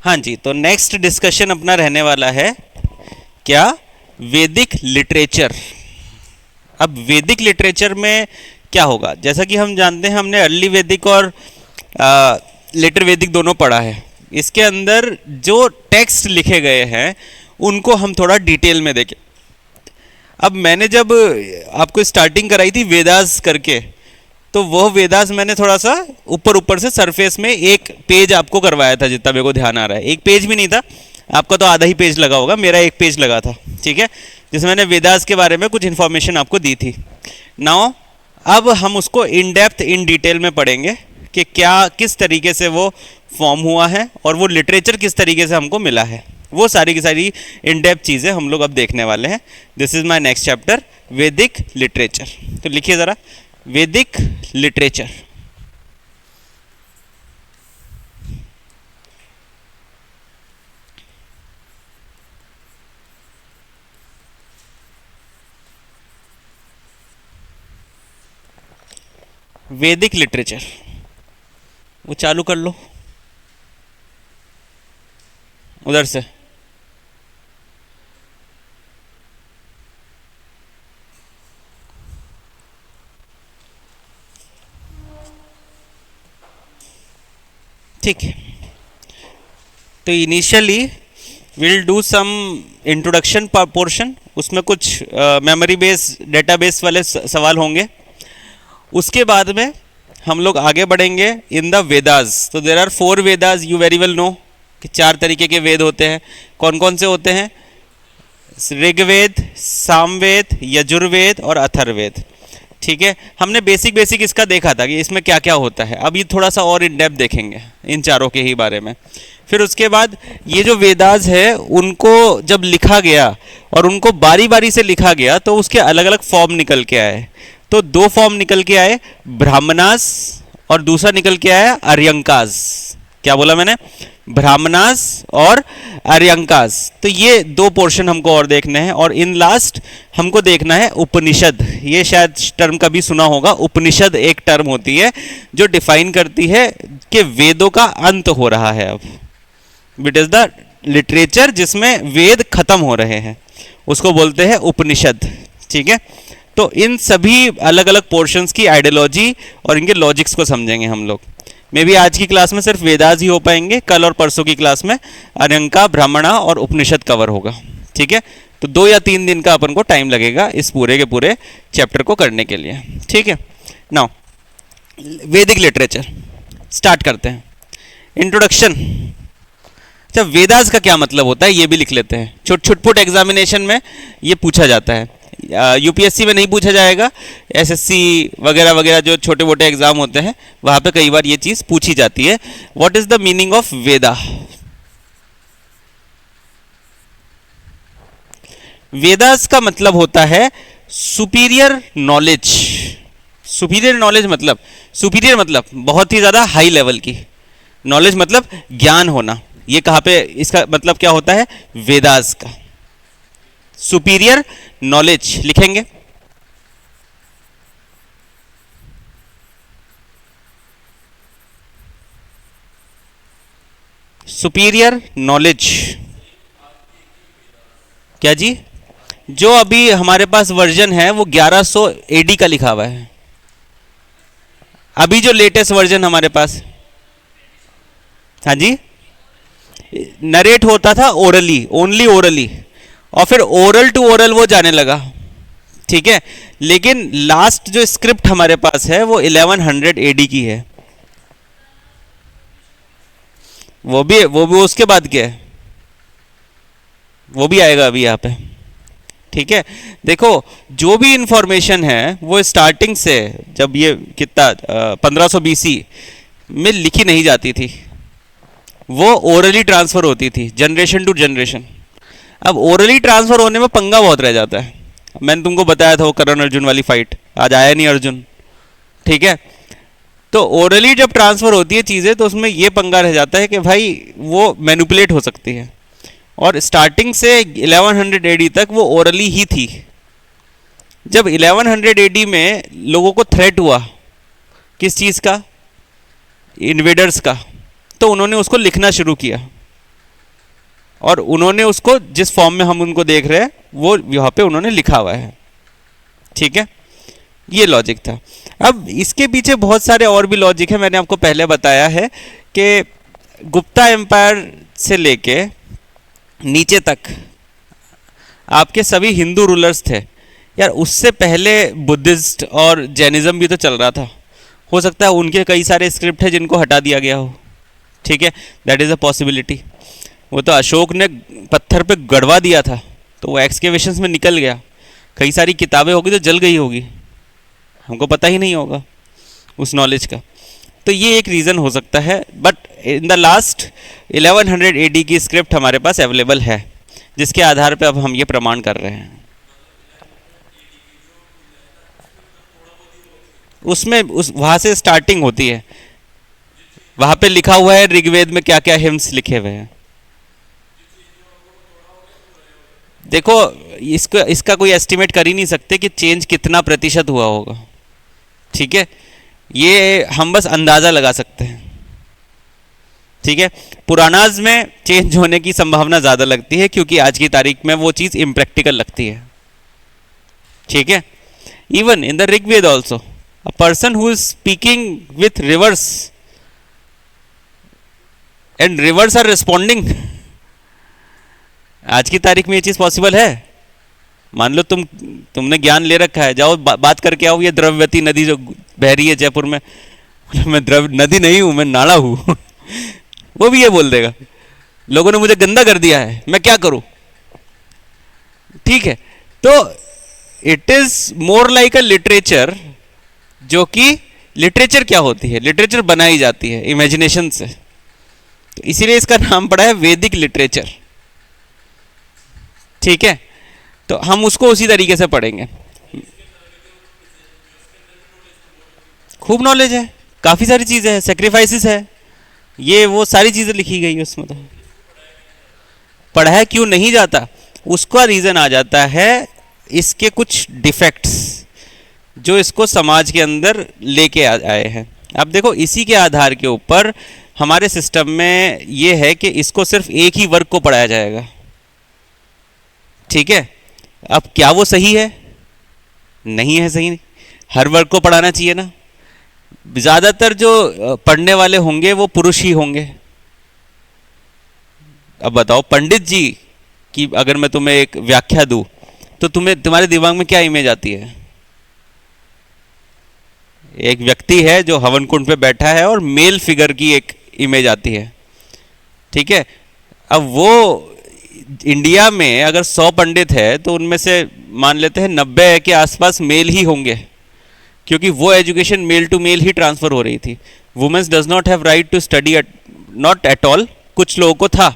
हाँ जी, तो next discussion अपना रहने वाला है क्या, वैदिक लिटरेचर। अब वैदिक लिटरेचर में क्या होगा, जैसा कि हम जानते हैं हमने अर्ली वैदिक और लेटर वैदिक दोनों पढ़ा है। इसके अंदर जो टेक्स्ट लिखे गए हैं उनको हम थोड़ा डिटेल में देखें। अब मैंने जब आपको स्टार्टिंग कराई थी वेदास करके, तो वह वेदास मैंने थोड़ा सा ऊपर ऊपर से सरफेस में एक पेज आपको करवाया था, जितना मेरे को ध्यान आ रहा है। एक पेज भी नहीं था, आपका तो आधा ही पेज लगा होगा, मेरा एक पेज लगा था, ठीक है, जिसमें मैंने वेदास के बारे में कुछ इन्फॉर्मेशन आपको दी थी। नाउ अब हम उसको इन डेप्थ इन डिटेल में पढ़ेंगे कि क्या किस तरीके से वो फॉर्म हुआ है और वो लिटरेचर किस तरीके से हमको मिला है। वो सारी की सारी इन डेप्थ चीज़ें हम लोग अब देखने वाले हैं। This is my next chapter, वैदिक लिटरेचर। तो लिखिए ज़रा, वैदिक लिटरेचर। वैदिक लिटरेचर, वो चालू कर लो उधर से। ठीक है, तो initially will do some introduction portion, उसमें कुछ मेमोरी बेस डेटाबेस वाले सवाल होंगे। उसके बाद में हम लोग आगे बढ़ेंगे इन द वेदास। तो there are 4 Vedas, you very well know कि 4 तरीके के वेद होते हैं। कौन कौन से होते हैं? ऋग्वेद, सामवेद, यजुर्वेद और अथर्ववेद। ठीक है, हमने बेसिक बेसिक इसका देखा था कि इसमें क्या क्या होता है। अब ये थोड़ा सा और इन डेप्थ देखेंगे इन चारों के ही बारे में। फिर उसके बाद ये जो वेदास है उनको जब लिखा गया और उनको बारी बारी से लिखा गया तो उसके अलग अलग फॉर्म निकल के आए। तो 2 फॉर्म निकल के आए, ब्राह्मणास और दूसरा निकल के आया अर्यंकास। क्या बोला मैंने? ब्राह्मणास और अर्यंकास। तो ये 2 पोर्शन हमको और देखने हैं। और इन लास्ट हमको देखना है उपनिषद। ये शायद टर्म कभी सुना होगा, उपनिषद एक टर्म होती है जो डिफाइन करती है कि वेदों का अंत हो रहा है। अब इट इज द लिटरेचर जिसमें वेद खत्म हो रहे हैं, उसको बोलते हैं उपनिषद। ठीक है, तो इन सभी अलग अलग पोर्शंस की आइडियोलॉजी और इनके लॉजिक्स को समझेंगे हम लोग। मे भी आज की क्लास में सिर्फ वेदास ही हो पाएंगे, कल और परसों की क्लास में अर्यंका, ब्राह्मणा और उपनिषद कवर होगा। ठीक है, तो 2 या 3 दिन का अपन को टाइम लगेगा इस पूरे के पूरे चैप्टर को करने के लिए। ठीक है, नाउ वैदिक लिटरेचर स्टार्ट करते हैं। इंट्रोडक्शन। अच्छा, वेदास का क्या मतलब होता है ये भी लिख लेते हैं। छुटपुट एग्जामिनेशन में ये पूछा जाता है, यूपीएससी में नहीं पूछा जाएगा, एसएससी वगैरह वगैरह जो छोटे मोटे एग्जाम होते हैं वहाँ पे कई बार ये चीज़ पूछी जाती है। What is the meaning of Veda? Vedas का मतलब होता है सुपीरियर नॉलेज। सुपीरियर नॉलेज मतलब, सुपीरियर मतलब बहुत ही ज़्यादा हाई लेवल की नॉलेज, मतलब ज्ञान होना। ये कहाँ पे इसका मतलब क्या होता है वेदास का? सुपीरियर नॉलेज लिखेंगे। सुपीरियर नॉलेज क्या जी? जो अभी हमारे पास वर्जन है वो 1100 एडी का लिखा हुआ है। अभी जो लेटेस्ट वर्जन हमारे पास, हाँ जी, नरेट होता था ओरली, ओनली ओरली, और फिर ओरल टू ओरल वो जाने लगा। ठीक है, लेकिन लास्ट जो स्क्रिप्ट हमारे पास है वो 1100 एडी की है। वो भी उसके बाद क्या है, वो भी आएगा अभी यहाँ पे। ठीक है, देखो जो भी इंफॉर्मेशन है वो स्टार्टिंग से, जब ये कितना 1500 बीसी में लिखी नहीं जाती थी, वो ओरली ट्रांसफर होती थी जनरेशन टू जनरेशन। अब ओरली ट्रांसफर होने में पंगा बहुत रह जाता है। मैंने तुमको बताया था वो करण अर्जुन वाली फाइट, आज आया नहीं अर्जुन। ठीक है, तो ओरली जब ट्रांसफर होती है चीज़ें तो उसमें ये पंगा रह जाता है कि भाई वो मैनिपुलेट हो सकती है। और स्टार्टिंग से 1100 एडी तक वो ओरली ही थी। जब 1100 एडी में लोगों को थ्रेट हुआ किस चीज़ का, इन्वेडर्स का, तो उन्होंने उसको लिखना शुरू किया। और उन्होंने उसको जिस फॉर्म में हम उनको देख रहे हैं वो यहाँ पे उन्होंने लिखा हुआ है। ठीक है, ये लॉजिक था। अब इसके पीछे बहुत सारे और भी लॉजिक है। मैंने आपको पहले बताया है कि गुप्ता एम्पायर से लेके नीचे तक आपके सभी हिंदू रूलर्स थे यार। उससे पहले बुद्धिस्ट और जैनिज्म भी तो चल रहा था। हो सकता है उनके कई सारे स्क्रिप्ट है जिनको हटा दिया गया हो। ठीक है, दैट इज़ अ पॉसिबिलिटी। वो तो अशोक ने पत्थर पे गड़वा दिया था तो वो एक्सकेवेशंस में निकल गया। कई सारी किताबें होगी तो जल गई होगी, हमको पता ही नहीं होगा उस नॉलेज का। तो ये एक रीज़न हो सकता है। But in the last 1100 AD की स्क्रिप्ट हमारे पास अवेलेबल है, जिसके आधार पे अब हम ये प्रमाण कर रहे हैं। उसमें वहाँ से स्टार्टिंग होती है। वहाँ पे लिखा हुआ है ऋग्वेद में क्या क्या हिम्स लिखे हुए हैं। देखो, इसका कोई एस्टिमेट कर ही नहीं सकते कि चेंज कितना प्रतिशत हुआ होगा। ठीक है, ये हम बस अंदाज़ा लगा सकते हैं। ठीक है, पुरानाज में चेंज होने की संभावना ज़्यादा लगती है क्योंकि आज की तारीख में वो चीज़ इम्प्रैक्टिकल लगती है। ठीक है, even in the Rigveda also a person who is speaking with rivers and rivers are responding, आज की तारीख में ये चीज़ पॉसिबल है। मान लो तुमने ज्ञान ले रखा है, जाओ बात करके आओ ये द्रव्यवती नदी जो बह रही है जयपुर में, मैं द्रव नदी नहीं हूँ, मैं नाला हूँ वो भी ये बोल देगा लोगों ने मुझे गंदा कर दिया है, मैं क्या करूं। ठीक है, तो it is more like a literature, जो कि लिटरेचर क्या होती है, लिटरेचर बनाई जाती है इमेजिनेशन से, तो इसीलिए इसका नाम पड़ा है वैदिक लिटरेचर। ठीक है, तो हम उसको उसी तरीके से पढ़ेंगे। खूब नॉलेज है, काफी सारी चीजें हैं, सेक्रीफाइसेस है, ये वो सारी चीजें लिखी गई है उसमें। तो पढ़ाया क्यों नहीं जाता, उसका रीजन आ जाता है इसके कुछ डिफेक्ट्स जो इसको समाज के अंदर लेके आए हैं। अब देखो, इसी के आधार के ऊपर हमारे सिस्टम में ये है कि इसको सिर्फ एक ही वर्ग को पढ़ाया जाएगा। ठीक है, अब क्या वो सही है? नहीं है सही, हर वर्ग को पढ़ाना चाहिए ना। ज़्यादातर जो पढ़ने वाले होंगे वो पुरुष ही होंगे। अब बताओ, पंडित जी की अगर मैं तुम्हें एक व्याख्या दूं तो तुम्हारे दिमाग में क्या इमेज आती है? एक व्यक्ति है जो हवन कुंड पे बैठा है और मेल फिगर की एक इमेज आती है। ठीक है, अब वो इंडिया में अगर 100 पंडित है तो उनमें से मान लेते हैं 90 के आसपास मेल ही होंगे, क्योंकि वो एजुकेशन मेल टू मेल ही ट्रांसफर हो रही थी। Womens does not have right to study, not at all, कुछ लोगों को था,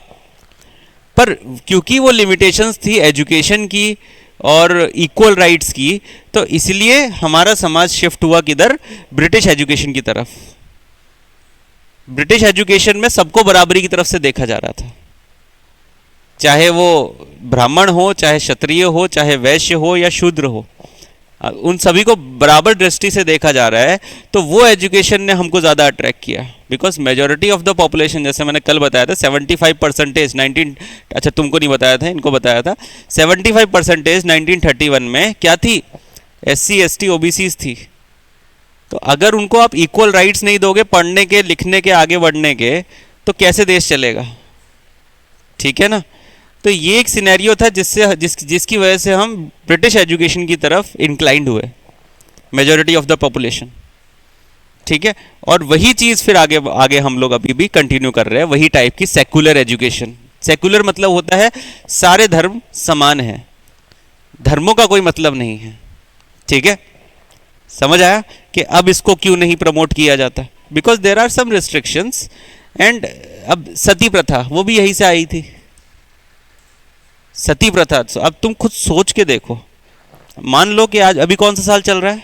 पर क्योंकि वो लिमिटेशंस थी एजुकेशन की और इक्वल राइट्स की, तो इसलिए हमारा समाज शिफ्ट हुआ किधर? ब्रिटिश एजुकेशन की तरफ। ब्रिटिश एजुकेशन में सबको बराबरी की तरफ से देखा जा रहा था, चाहे वो ब्राह्मण हो, चाहे क्षत्रिय हो, चाहे वैश्य हो या शूद्र हो, उन सभी को बराबर दृष्टि से देखा जा रहा है। तो वो एजुकेशन ने हमको ज़्यादा अट्रैक्ट किया, because majority of the population, जैसे मैंने कल बताया था 75%, 19, अच्छा तुमको नहीं बताया था, इनको बताया था, 75% 1931 में क्या थी? SC ST OBCs थी। तो अगर उनको आप इक्वल राइट्स नहीं दोगे पढ़ने के, लिखने के, आगे बढ़ने के, तो कैसे देश चलेगा? ठीक है ना। तो ये एक सिनेरियो था जिसकी वजह से हम ब्रिटिश एजुकेशन की तरफ इंक्लाइंड हुए, मेजॉरिटी ऑफ द पॉपुलेशन। ठीक है, और वही चीज़ फिर आगे हम लोग अभी भी कंटिन्यू कर रहे हैं, वही टाइप की सेकुलर एजुकेशन। सेकुलर मतलब होता है सारे धर्म समान हैं, धर्मों का कोई मतलब नहीं है। ठीक है, समझ आया कि अब इसको क्यों नहीं प्रमोट किया जाता? Because there are some restrictions. And अब सती प्रथा वो भी यहीं से आई थी, सती प्रथा। अब तुम खुद सोच के देखो, मान लो कि आज अभी कौन सा साल चल रहा है?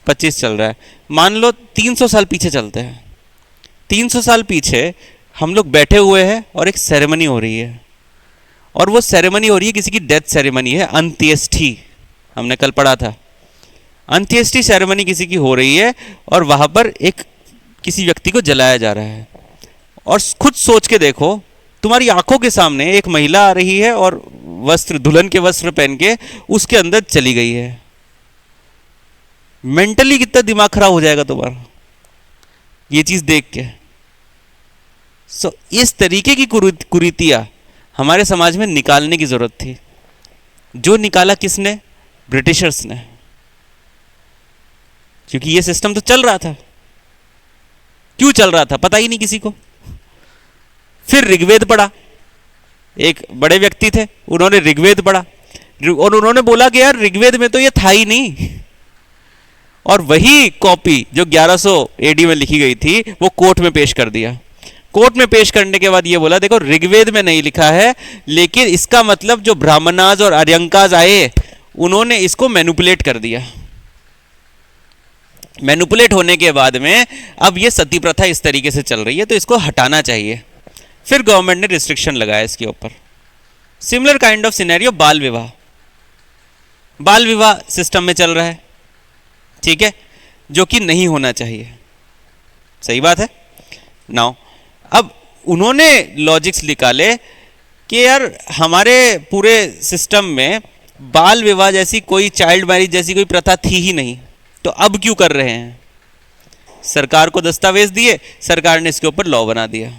25 चल रहा है। मान लो 300 साल पीछे चलते हैं। 300 साल पीछे हम लोग बैठे हुए हैं और एक सेरेमनी हो रही है, और वो सेरेमनी हो रही है किसी की डेथ सेरेमनी है, अंत्येष्टि। हमने कल पढ़ा था, अंत्येष्टि सेरेमनी किसी की हो रही है और वहाँ पर एक किसी व्यक्ति को जलाया जा रहा है। और खुद सोच के देखो तुम्हारी आंखों के सामने एक महिला आ रही है और वस्त्र, दुल्हन के वस्त्र पहन के उसके अंदर चली गई है। मेंटली कितना दिमाग खराब हो जाएगा तुम्हारा ये चीज देख के। इस तरीके की कुरीतियां हमारे समाज में निकालने की जरूरत थी। जो निकाला किसने? ब्रिटिशर्स ने, क्योंकि ये सिस्टम तो चल रहा था। क्यों चल रहा था पता ही नहीं किसी को। फिर ऋग्वेद पढ़ा, एक बड़े व्यक्ति थे, उन्होंने ऋग्वेद पढ़ा और उन्होंने बोला कि यार ऋग्वेद में तो ये था ही नहीं। और वही कॉपी जो 1100 एडी में लिखी गई थी वो कोर्ट में पेश कर दिया। कोर्ट में पेश करने के बाद ये बोला देखो ऋग्वेद में नहीं लिखा है, लेकिन इसका मतलब जो ब्राह्मणाज और आर्यंकाज आए उन्होंने इसको मैनिपुलेट कर दिया। मैनिपुलेट होने के बाद में अब ये सती प्रथा इस तरीके से चल रही है तो इसको हटाना चाहिए। फिर गवर्नमेंट ने रिस्ट्रिक्शन लगाया इसके ऊपर। सिमिलर काइंड ऑफ सिनेरियो बाल विवाह। बाल विवाह सिस्टम में चल रहा है, ठीक है, जो कि नहीं होना चाहिए। सही बात है। नाउ अब उन्होंने लॉजिक्स निकाले कि यार हमारे पूरे सिस्टम में बाल विवाह जैसी कोई, चाइल्ड मैरिज जैसी कोई प्रथा थी ही नहीं, तो अब क्यों कर रहे हैं। सरकार को दस्तावेज दिए, सरकार ने इसके ऊपर लॉ बना दिया,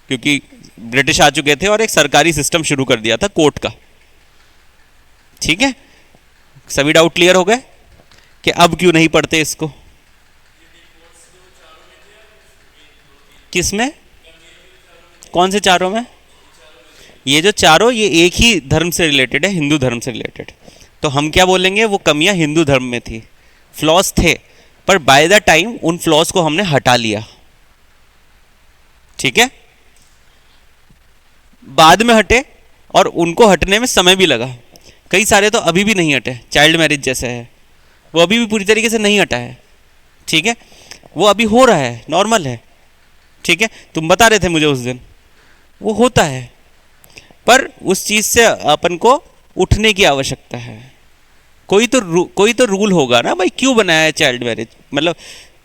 क्योंकि ब्रिटिश आ चुके थे और एक सरकारी सिस्टम शुरू कर दिया था कोर्ट का। ठीक है, सभी डाउट क्लियर हो गए कि अब क्यों नहीं पढ़ते इसको। किसमें? कौन से चारों में? ये जो चारों, ये एक ही धर्म से रिलेटेड है, हिंदू धर्म से रिलेटेड। तो हम क्या बोलेंगे, वो कमियां हिंदू धर्म में थी, फ्लॉस थे, पर बाय द टाइम उन फ्लॉस को हमने हटा लिया। ठीक है, बाद में हटे और उनको हटने में समय भी लगा। कई सारे तो अभी भी नहीं हटे, चाइल्ड मैरिज जैसे है वो अभी भी पूरी तरीके से नहीं हटा है। ठीक है, वो अभी हो रहा है, नॉर्मल है। ठीक है, तुम बता रहे थे मुझे उस दिन, वो होता है, पर उस चीज से अपन को उठने की आवश्यकता है। कोई तो रूल होगा ना भाई, क्यों बनाया है चाइल्ड मैरिज। मतलब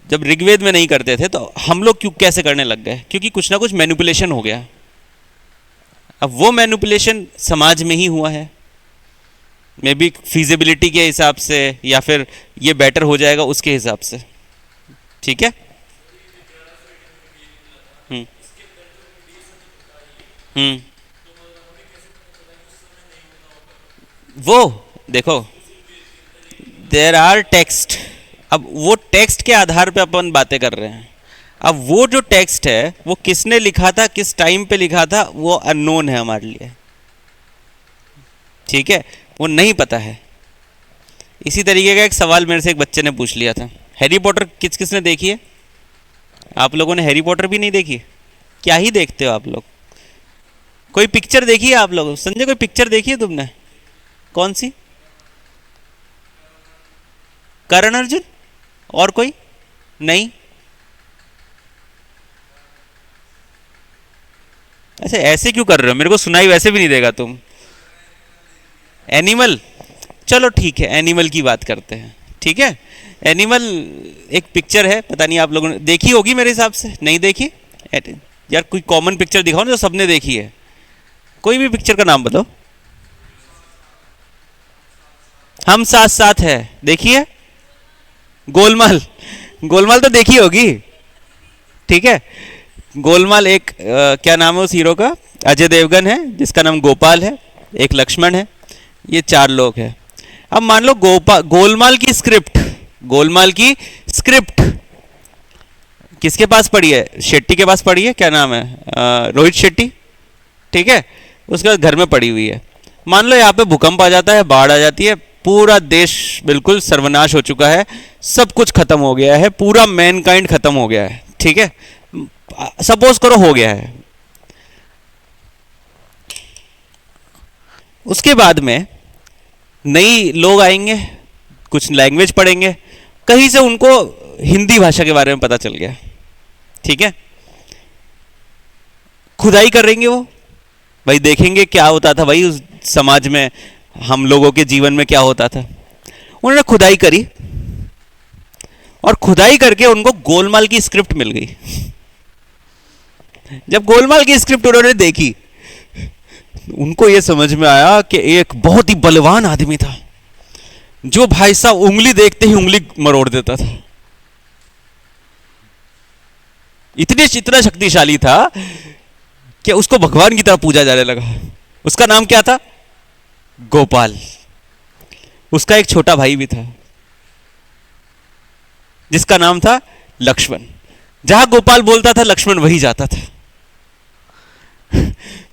जब ऋग्वेद में नहीं करते थे तो हम लोग क्यों कैसे करने लग गए, क्योंकि कुछ ना कुछ मैनिपुलेशन हो गया। अब वो मैनिपुलेशन समाज में ही हुआ है, मे बी फीजिबिलिटी के हिसाब से या फिर ये बेटर हो जाएगा उसके हिसाब से। ठीक है, हम्म हम्म वो देखो, देर आर टेक्स्ट। अब वो टेक्स्ट के आधार पे अपन बातें कर रहे हैं। अब वो जो टेक्स्ट है वो किसने लिखा था, किस टाइम पे लिखा था, वो अननोन है हमारे लिए। ठीक है, वो नहीं पता है। इसी तरीके का एक सवाल मेरे से एक बच्चे ने पूछ लिया था, हैरी पॉटर किस किसने देखी है? आप लोगों ने हैरी पॉटर भी नहीं देखी? क्या ही देखते हो आप लोग। कोई पिक्चर देखी है आप लोग? संजय कोई पिक्चर देखी है तुमने? कौन सी? करण अर्जुन? और कोई नहीं? अच्छा, ऐसे क्यों कर रहे हो, मेरे को सुनाई वैसे भी नहीं देगा तुम। एनिमल, चलो ठीक है, एनिमल की बात करते हैं। ठीक है, एनिमल एक पिक्चर है, पता नहीं आप लोगों ने देखी होगी, मेरे हिसाब से नहीं देखी। यार कोई कॉमन पिक्चर दिखाओ ना जो सबने देखी है, कोई भी पिक्चर का नाम बताओ। हम साथ साथ है देखी है? गोलमाल, गोलमाल तो देखी होगी। ठीक है, गोलमाल एक क्या नाम है उस हीरो का? अजय देवगन है, जिसका नाम गोपाल है, एक लक्ष्मण है, ये 4 लोग हैं। अब मान लो गोलमाल की स्क्रिप्ट, गोलमाल की स्क्रिप्ट किसके पास पड़ी है? शेट्टी के पास पड़ी है, क्या नाम है, रोहित शेट्टी। ठीक है, उसके बाद घर में पड़ी हुई है। मान लो यहाँ पे भूकंप आ जाता है, बाढ़ आ जाती है, पूरा देश बिल्कुल सर्वनाश हो चुका है, सब कुछ खत्म हो गया है, पूरा मैनकाइंड खत्म हो गया है। ठीक है, सपोज करो हो गया है। उसके बाद में नई लोग आएंगे, कुछ लैंग्वेज पढ़ेंगे, कहीं से उनको हिंदी भाषा के बारे में पता चल गया। ठीक है, खुदाई करेंगे वो, भाई देखेंगे क्या होता था भाई उस समाज में, हम लोगों के जीवन में क्या होता था। उन्होंने खुदाई करी और खुदाई करके उनको गोलमाल की स्क्रिप्ट मिल गई। जब गोलमाल की स्क्रिप्ट उन्होंने देखी, उनको यह समझ में आया कि एक बहुत ही बलवान आदमी था जो भाई साहब उंगली देखते ही उंगली मरोड़ देता था। इतना शक्तिशाली था कि उसको भगवान की तरह पूजा जाने लगा। उसका नाम क्या था? गोपाल। उसका एक छोटा भाई भी था जिसका नाम था लक्ष्मण। जहां गोपाल बोलता था लक्ष्मण वही जाता था।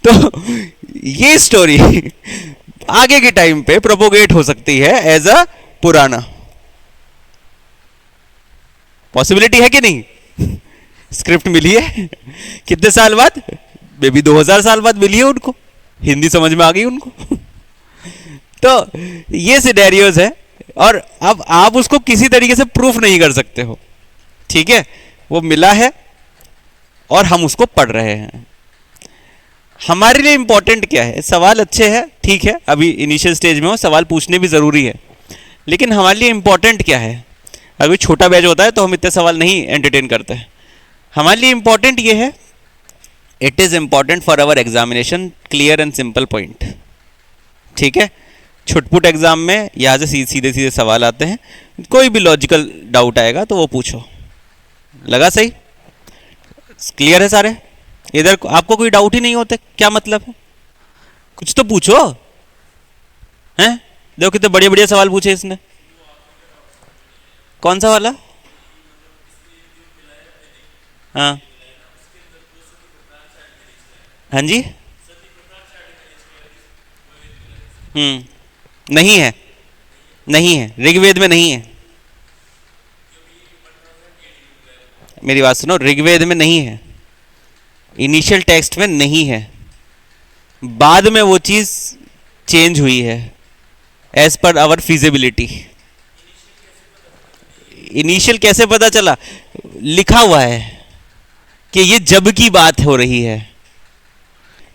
तो ये स्टोरी आगे के टाइम पे प्रोपोगेट हो सकती है एज अ पुराना। पॉसिबिलिटी है कि नहीं? स्क्रिप्ट मिली है कितने साल बाद? बेबी 2000 साल बाद मिली है उनको, हिंदी समझ में आ गई उनको। तो ये सिनेरियोज है, और अब आप उसको किसी तरीके से प्रूफ नहीं कर सकते हो, ठीक है? वो मिला है और हम उसको पढ़ रहे हैं। हमारे लिए इंपॉर्टेंट क्या है? सवाल अच्छे हैं, ठीक है, अभी इनिशियल स्टेज में हो, सवाल पूछने भी ज़रूरी है, लेकिन हमारे लिए इंपॉर्टेंट क्या है? अभी छोटा बैच होता है तो हम इतने सवाल नहीं एंटरटेन करते हैं। हमारे लिए इंपॉर्टेंट ये है, it is important for our examination, clear and simple point, ठीक है? छुटपुट एग्जाम में यहाँ से सीधे सीधे सवाल आते हैं, कोई भी लॉजिकल डाउट आएगा तो वो पूछो। लगा सही? क्लियर है सारे? इधर आपको कोई डाउट ही नहीं होते, क्या मतलब है? कुछ तो पूछो, हैं? देखो कितने बढ़िया बढ़िया सवाल पूछे इसने। कौन सा वाला? हाँ हाँ जी। नहीं है, नहीं है, ऋग्वेद में नहीं है। मेरी बात सुनो, ऋग्वेद में नहीं है, इनिशियल टेक्स्ट में नहीं है, बाद में वो चीज चेंज हुई है as per hour feasibility. Initial कैसे पता चला? लिखा हुआ है कि ये जब की बात हो रही है,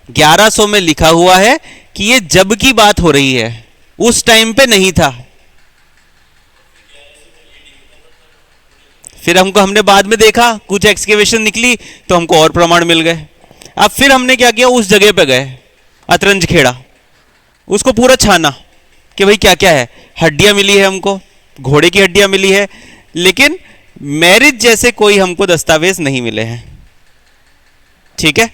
1100 में लिखा हुआ है कि ये जब की बात हो रही है, उस टाइम पे नहीं था। फिर हमने बाद में देखा, कुछ एक्सकेवेशन निकली तो हमको और प्रमाण मिल गए। अब फिर हमने क्या किया, उस जगह पे गए, अतरंज खेड़ा, उसको पूरा छाना कि भाई क्या क्या है। हड्डियां मिली है हमको, घोड़े की हड्डियां मिली है, लेकिन मैरिज जैसे कोई हमको दस्तावेज नहीं मिले हैं, ठीक है?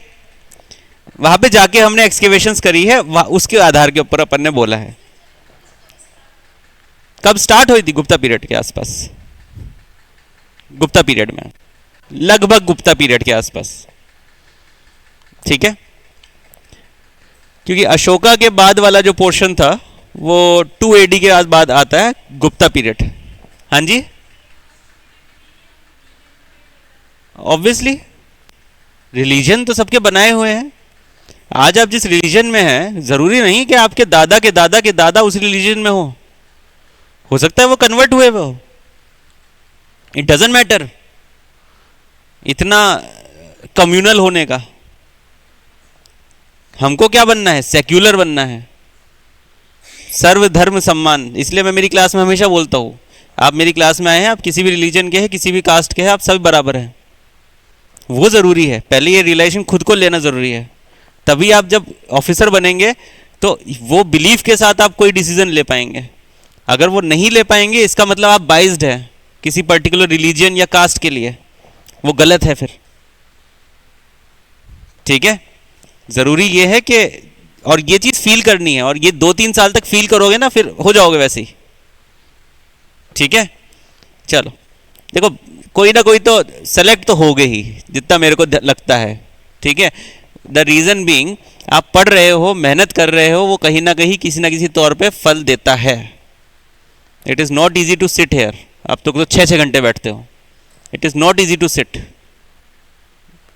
वहां पे जाके हमने एक्सकेवेशंस करी है, उसके आधार के ऊपर अपन ने बोला है। कब स्टार्ट हुई थी? गुप्ता पीरियड के आसपास, गुप्ता पीरियड में, लगभग गुप्ता पीरियड के आसपास, ठीक है? क्योंकि अशोका के बाद वाला जो पोर्शन था वो 2 AD के बाद आता है गुप्ता पीरियड। हाँ जी, ऑब्वियसली रिलीजन तो सबके बनाए हुए हैं। आज आप जिस रिलीजन में हैं, जरूरी नहीं कि आपके दादा के दादा के दादा उस रिलीजन में हो सकता है वो कन्वर्ट हुए हो, इट डजंट मैटर इतना कम्युनल होने का। हमको क्या बनना है? सेक्युलर बनना है, सर्वधर्म सम्मान। इसलिए मैं मेरी क्लास में हमेशा बोलता हूँ, आप मेरी क्लास में आए हैं, आप किसी भी रिलीजन के हैं, किसी भी कास्ट के हैं, आप सभी बराबर हैं। वो ज़रूरी है, पहले ये रियलाइजेशन खुद को लेना ज़रूरी है, तभी आप जब ऑफिसर बनेंगे तो वो बिलीफ के साथ आप कोई डिसीजन ले पाएंगे। अगर वो नहीं ले पाएंगे, इसका मतलब आप बाइज्ड है किसी पर्टिकुलर रिलीजन या कास्ट के लिए, वो गलत है फिर, ठीक है? ज़रूरी ये है कि, और ये चीज़ फील करनी है, और ये 2-3 साल तक फील करोगे ना, फिर हो जाओगे वैसे ही, ठीक है? चलो देखो, कोई ना कोई तो सेलेक्ट तो हो गए ही, जितना मेरे को लगता है, ठीक है? द रीज़न बीइंग, आप पढ़ रहे हो, मेहनत कर रहे हो, वो कहीं ना कहीं किसी ना किसी तौर पे फल देता है। It is not easy to sit here. अब तो 6-6 घंटे बैठते हो, it is not easy to sit,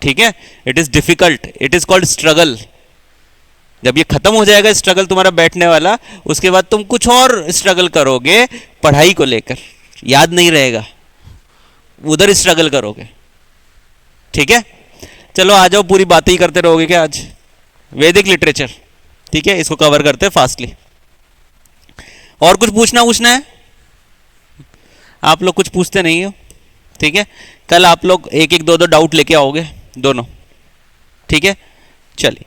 ठीक है? It is difficult, it is called struggle. जब ये खत्म हो जाएगा स्ट्रगल तुम्हारा बैठने वाला, उसके बाद तुम कुछ और स्ट्रगल करोगे पढ़ाई को लेकर, याद नहीं रहेगा, उधर स्ट्रगल करोगे, ठीक है? चलो आ जाओ, पूरी बातें ही करते रहोगे क्या आज? वैदिक लिटरेचर, ठीक है, इसको कवर करते हैं फास्टली। और कुछ पूछना है? आप लोग कुछ पूछते नहीं हो, ठीक है? कल आप लोग 1-1, 2-2 डाउट लेके आओगे दोनों, ठीक है, चलिए।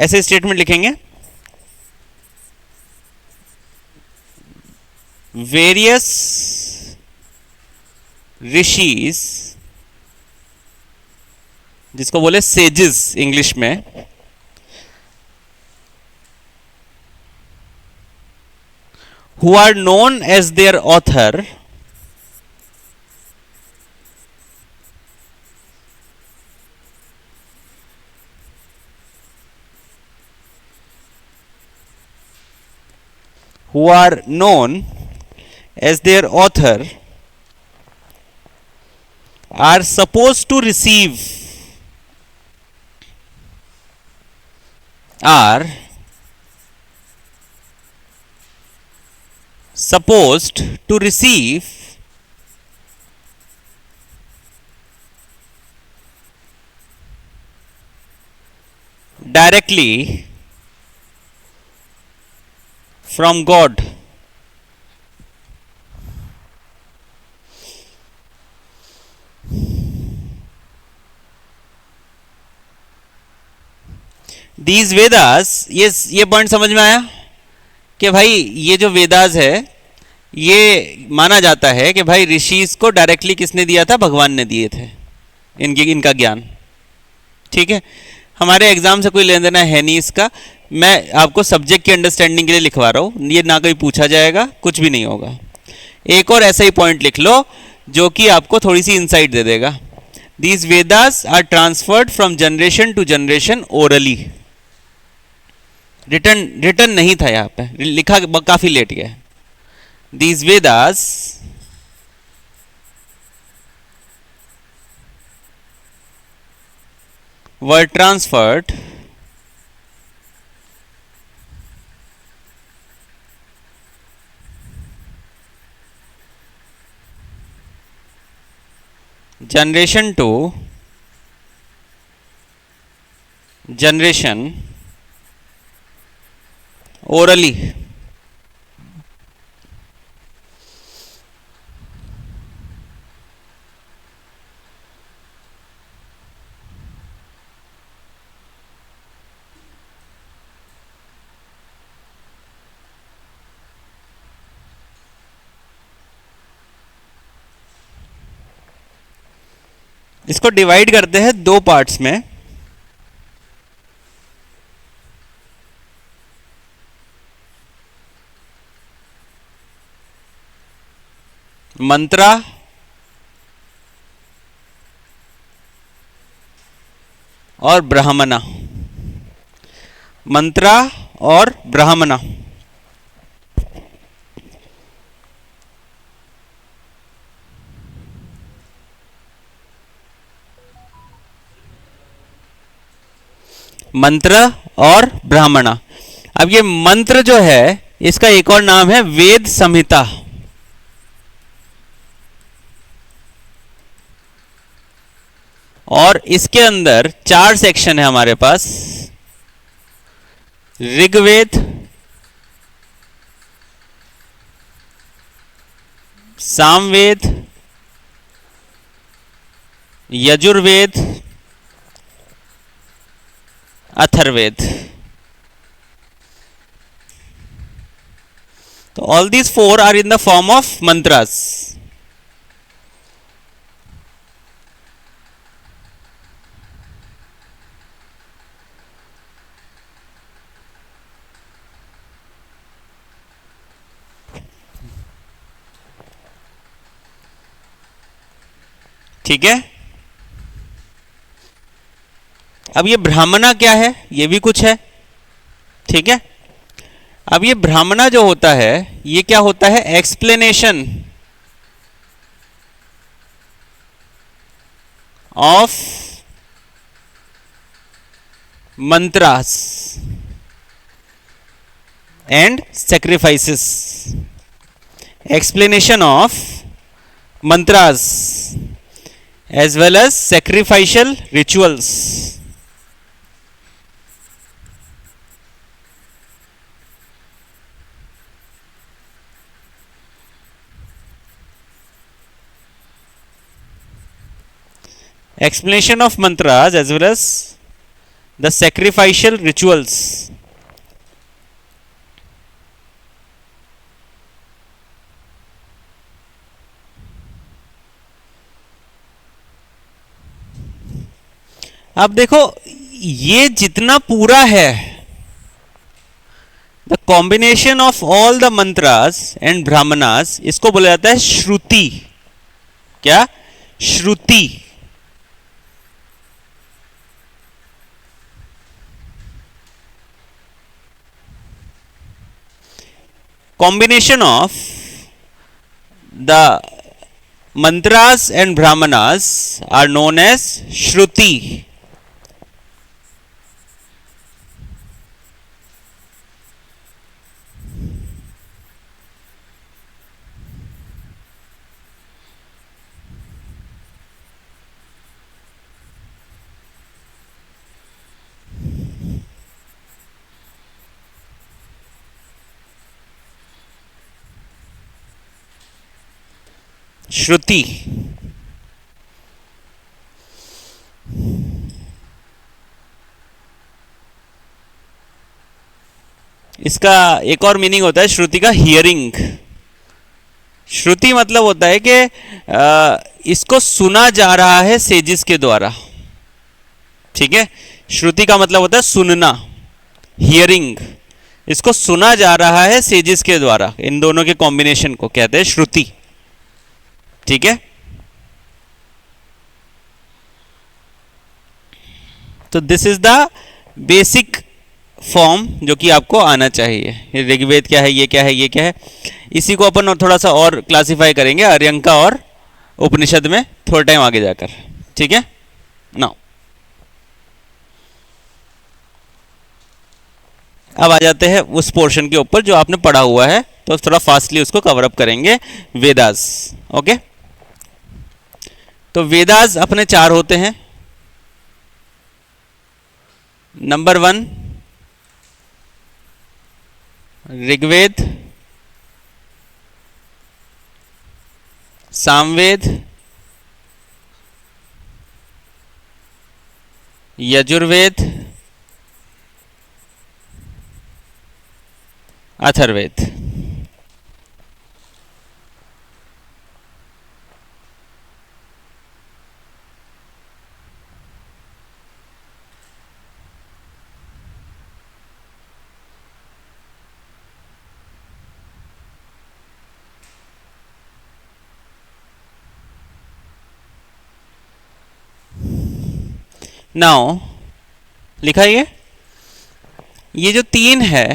ऐसे स्टेटमेंट लिखेंगे, वेरियस ऋषिज, जिसको बोले सेजेस इंग्लिश में, who are known as their author, who are known as their author are supposed to receive, are supposed to receive directly from God. These Vedas, ये पॉइंट समझ में आया कि भाई ये जो वेदास है, ये माना जाता है कि भाई ऋषिस को डायरेक्टली किसने दिया था? भगवान ने दिए थे इनका ज्ञान। ठीक है, हमारे एग्जाम से कोई लेना देना है नहीं इसका, मैं आपको सब्जेक्ट की अंडरस्टैंडिंग के लिए लिखवा रहा हूँ, ये ना कहीं पूछा जाएगा, कुछ भी नहीं होगा। एक और ऐसा ही पॉइंट लिख लो जो कि आपको थोड़ी सी इंसाइट दे देगा। These Vedas are transferred from generation to generation orally. Return नहीं था यहाँ पे, लिखा काफी लेट गया। These Vedas were transferred generation to generation orally। इसको डिवाइड करते हैं दो पार्ट्स में। मंत्रा और ब्राह्मणा, मंत्रा और ब्राह्मणा। मंत्र और ब्राह्मणा। अब ये मंत्र जो है इसका एक और नाम है वेद संहिता। और इसके अंदर 4 सेक्शन है हमारे पास, ऋग्वेद, सामवेद, यजुर्वेद, अथर्ववेद। तो all these 4 are in the form of mantras. ठीक है, अब ये ब्राह्मणा क्या है, ये भी कुछ है। ठीक है, अब ये ब्राह्मणा जो होता है ये क्या होता है? Explanation of mantras and sacrifices. Explanation of mantras as well as sacrificial rituals. Explanation of mantras as well as the sacrificial rituals. अब देखो ये जितना पूरा है, the combination of all the mantras and Brahmanas, इसको बोला जाता है श्रुति. क्या? Shruti. Combination of the mantras and brahmanas are known as shruti. Shruti. इसका एक और मीनिंग होता है श्रुति का, हियरिंग. श्रुति मतलब होता है कि इसको सुना जा रहा है सेजिस के द्वारा. ठीक है, श्रुति का मतलब होता है सुनना, हियरिंग. इसको सुना जा रहा है सेजिस के द्वारा. इन दोनों के कॉम्बिनेशन को कहते हैं श्रुति. ठीक है, तो this is the basic form जो कि आपको आना चाहिए. ऋग्वेद क्या है, ये क्या है, ये क्या है, इसी को अपन थोड़ा सा और क्लासिफाई करेंगे अर्यंका और उपनिषद में थोड़ा टाइम आगे जाकर. ठीक है, नाउ अब आ जाते हैं उस पोर्शन के ऊपर जो आपने पढ़ा हुआ है, तो थोड़ा फास्टली उसको कवर अप करेंगे. वेदास. ओके, तो वेदास अपने 4 होते हैं. नंबर 1 ऋग्वेद, सामवेद, यजुर्वेद, अथर्ववेद. नाउ लिखा ये जो 3 है,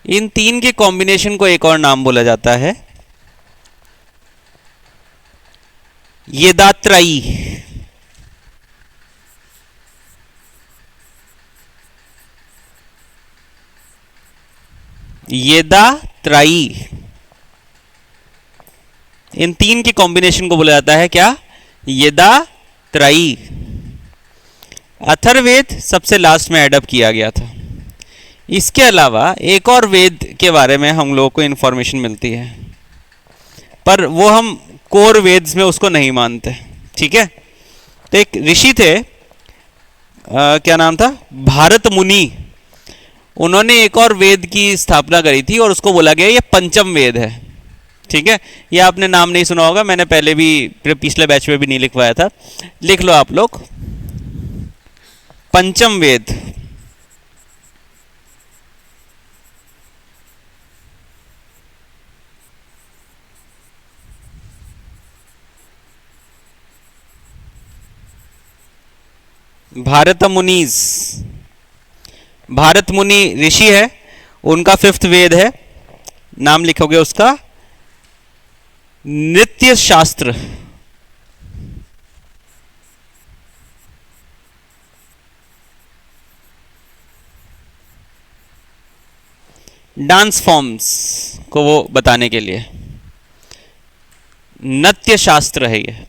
इन 3 के कॉम्बिनेशन को एक और नाम बोला जाता है येदात्रयी. येदात्रयी. इन 3 के कॉम्बिनेशन को बोला जाता है क्या? येदात्रयी. अथर्ववेद सबसे लास्ट में एडअप किया गया था. इसके अलावा एक और वेद के बारे में हम लोगों को इंफॉर्मेशन मिलती है, पर वो हम कोर वेद्स में उसको नहीं मानते. ठीक है, तो एक ऋषि थे, क्या नाम था, भारत मुनि. उन्होंने एक और वेद की स्थापना करी थी और उसको बोला गया ये पंचम वेद है. ठीक है, ये आपने नाम नहीं सुना होगा, मैंने पहले भी पिछले बैच में भी नहीं लिखवाया था. लिख लो आप लोग, पंचम वेद. भारत मुनीस. भारत मुनि ऋषि है, उनका 5th वेद है. नाम लिखोगे उसका नृत्य शास्त्र. डांस फॉर्म्स को वो बताने के लिए नृत्य शास्त्र है ये.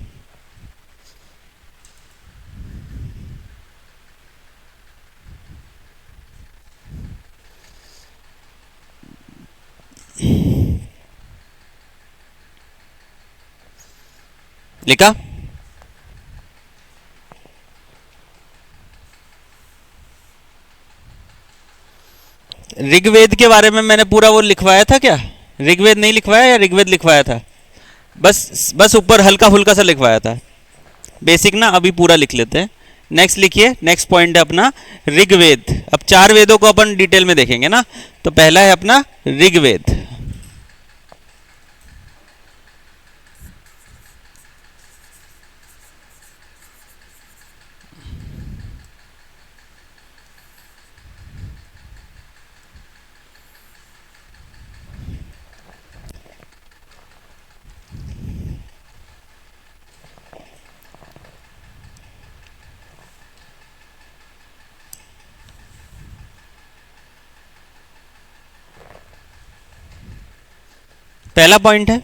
लिखा? ऋग्वेद के बारे में मैंने पूरा वो लिखवाया था क्या? ऋग्वेद नहीं लिखवाया या ऋग्वेद लिखवाया था? बस बस ऊपर हल्का फुल्का सा लिखवाया था, बेसिक ना। अभी पूरा लिख लेते हैं। नेक्स्ट लिखिए, नेक्स्ट पॉइंट है अपना ऋग्वेद। अब चार वेदों को अपन डिटेल में देखेंगे ना, तो पहला है अपना ऋग्वेद। पहला पॉइंट है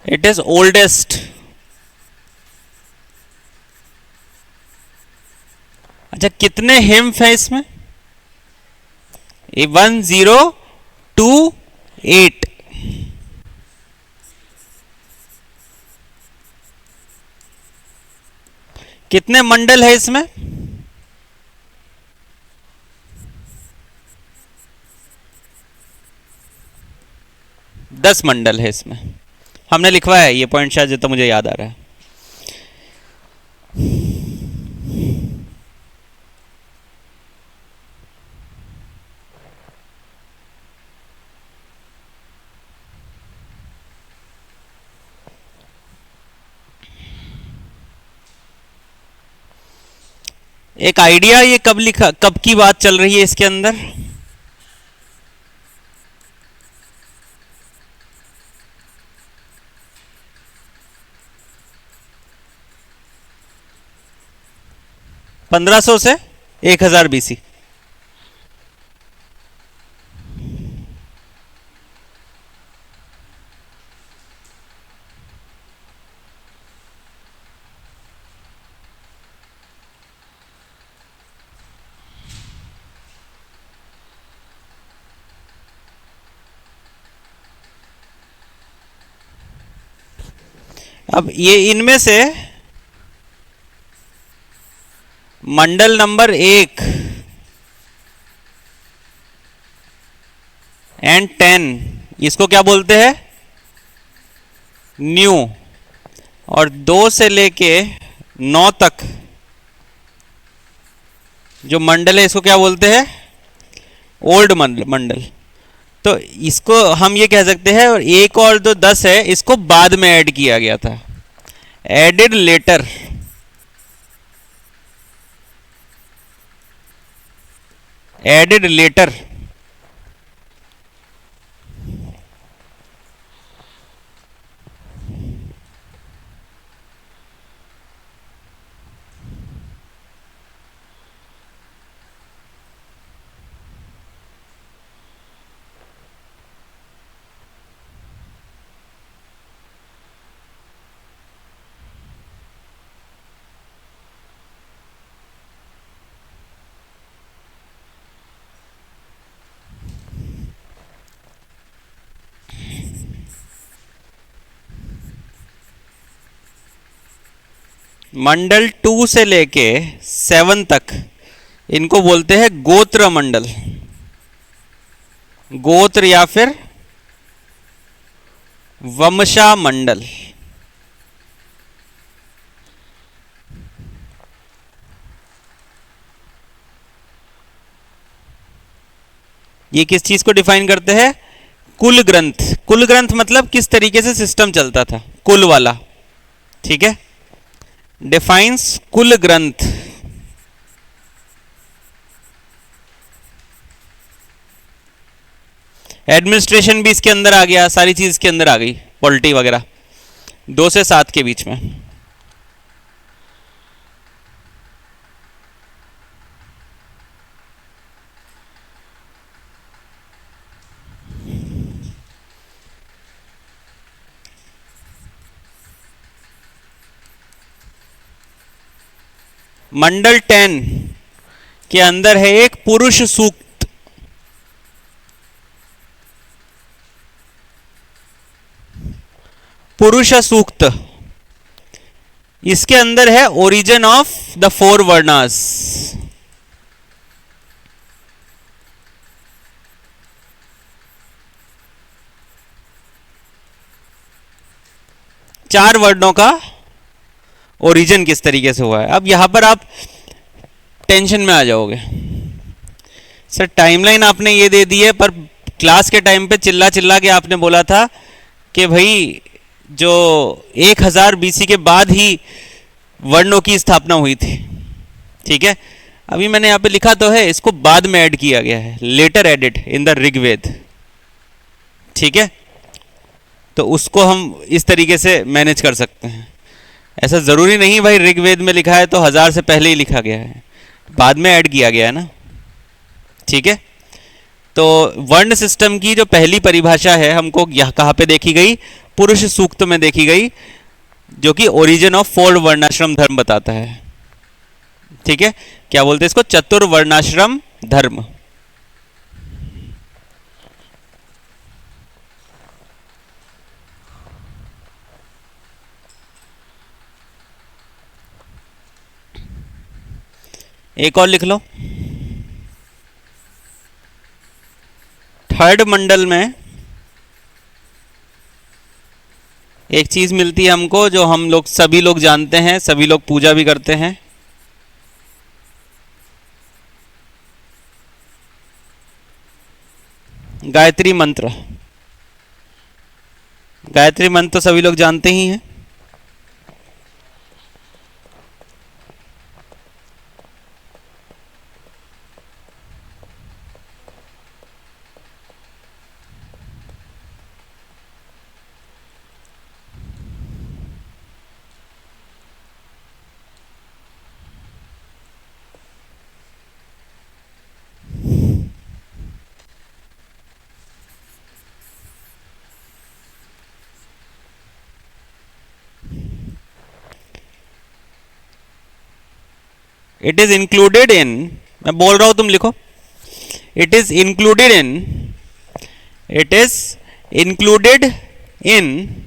इट इज ओल्डेस्ट। अच्छा, कितने हिम्फ है इसमें? 1028। कितने मंडल है इसमें? 10 मंडल है इसमें। हमने लिखवाया है ये पॉइंट, शायद तो मुझे याद आ रहा है। एक आइडिया ये कब लिखा, कब की बात चल रही है इसके अंदर? पंद्रह सौ से 1000 BC। अब ये इनमें से मंडल नंबर 1 एंड 10, इसको क्या बोलते हैं? न्यू। और 2 से लेके 9 तक जो मंडल है इसको क्या बोलते हैं? ओल्ड मंडल। तो इसको हम ये कह सकते हैं, और एक और जो 10 है इसको बाद में ऐड किया गया था, एडेड लेटर। Added later. मंडल 2 से लेके 7 तक इनको बोलते हैं गोत्र मंडल। गोत्र या फिर वंशा मंडल। ये किस चीज को डिफाइन करते हैं? कुल ग्रंथ। कुल ग्रंथ मतलब किस तरीके से सिस्टम चलता था, कुल वाला। ठीक है, डिफाइंस कुल ग्रंथ। एडमिनिस्ट्रेशन भी इसके अंदर आ गया, सारी चीज इसके अंदर आ गई, पॉलिटी वगैरह। 2 से 7 के बीच में। मंडल 10 के अंदर है एक पुरुष सूक्त। पुरुष सूक्त। इसके अंदर है origin of the four varnas. चार वर्णों का ओरिजिन किस तरीके से हुआ है। अब यहां पर आप टेंशन में आ जाओगे, सर टाइमलाइन आपने ये दे दी है, पर क्लास के टाइम पे चिल्ला चिल्ला के आपने बोला था कि भाई जो 1000 बीसी के बाद ही वर्णों की स्थापना हुई थी। ठीक है, अभी मैंने यहाँ पे लिखा तो है, इसको बाद में ऐड किया गया है, later added in the Rigveda. ठीक है, तो उसको हम इस तरीके से मैनेज कर सकते हैं। ऐसा ज़रूरी नहीं भाई ऋग्वेद में लिखा है तो 1000 से पहले ही लिखा गया है, बाद में ऐड किया गया है ना। ठीक है, तो वर्ण सिस्टम की जो पहली परिभाषा है हमको यहाँ कहाँ पे देखी गई, पुरुष सूक्त में देखी गई, जो कि ओरिजिन ऑफ फोर वर्णाश्रम धर्म बताता है। ठीक है, क्या बोलते हैं इसको, चतुर्वर्णाश्रम धर्म। एक और लिख लो, थर्ड मंडल में एक चीज मिलती है हमको जो हम लोग सभी लोग जानते हैं, सभी लोग पूजा भी करते हैं। गायत्री मंत्र। गायत्री मंत्र तो सभी लोग जानते ही हैं। इट इज इंक्लूडेड इन, मैं बोल रहा हूं तुम लिखो, it is included in, it is included in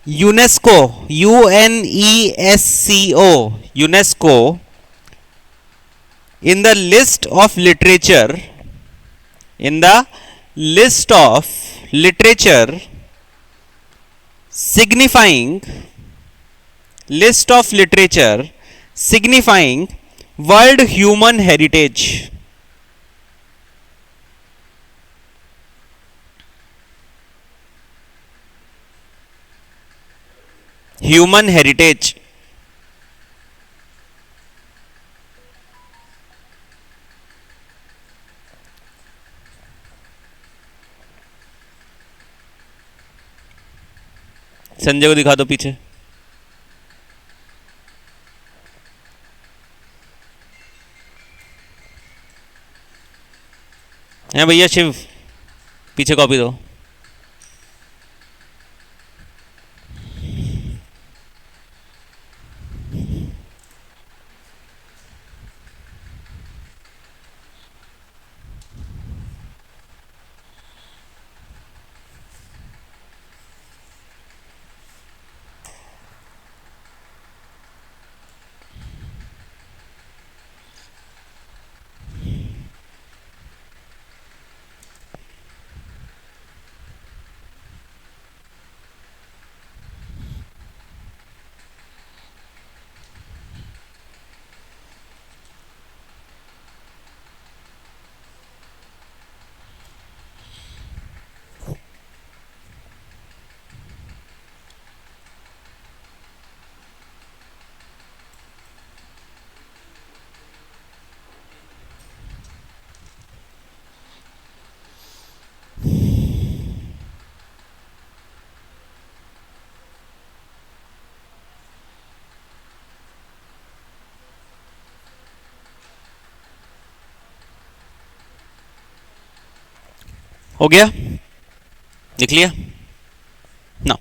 UNESCO, UNESCO, UNESCO, in the list of literature, in the list of literature signifying, list of literature signifying world human heritage। Human heritage. Sanjay को दिखा दो पीछे। है भैया शिव, पीछे copy दो। हो गया, लिख लिया ना।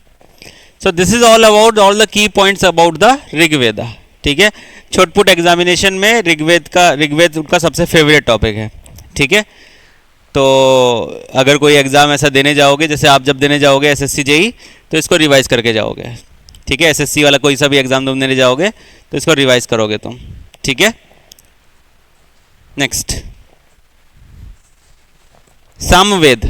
So this is all about all the key points about the Rigveda. ठीक है, छोटपुट एग्जामिनेशन में ऋग्वेद उनका सबसे फेवरेट टॉपिक है। ठीक है, तो अगर कोई एग्जाम ऐसा देने जाओगे, जैसे आप जब देने जाओगे SSC JEE, तो इसको रिवाइज करके जाओगे। ठीक है, एसएससी वाला कोई सा भी एग्जाम तुम देने जाओगे तो इसको रिवाइज करोगे तुम, ठीक है। नेक्स्ट, सामवेद।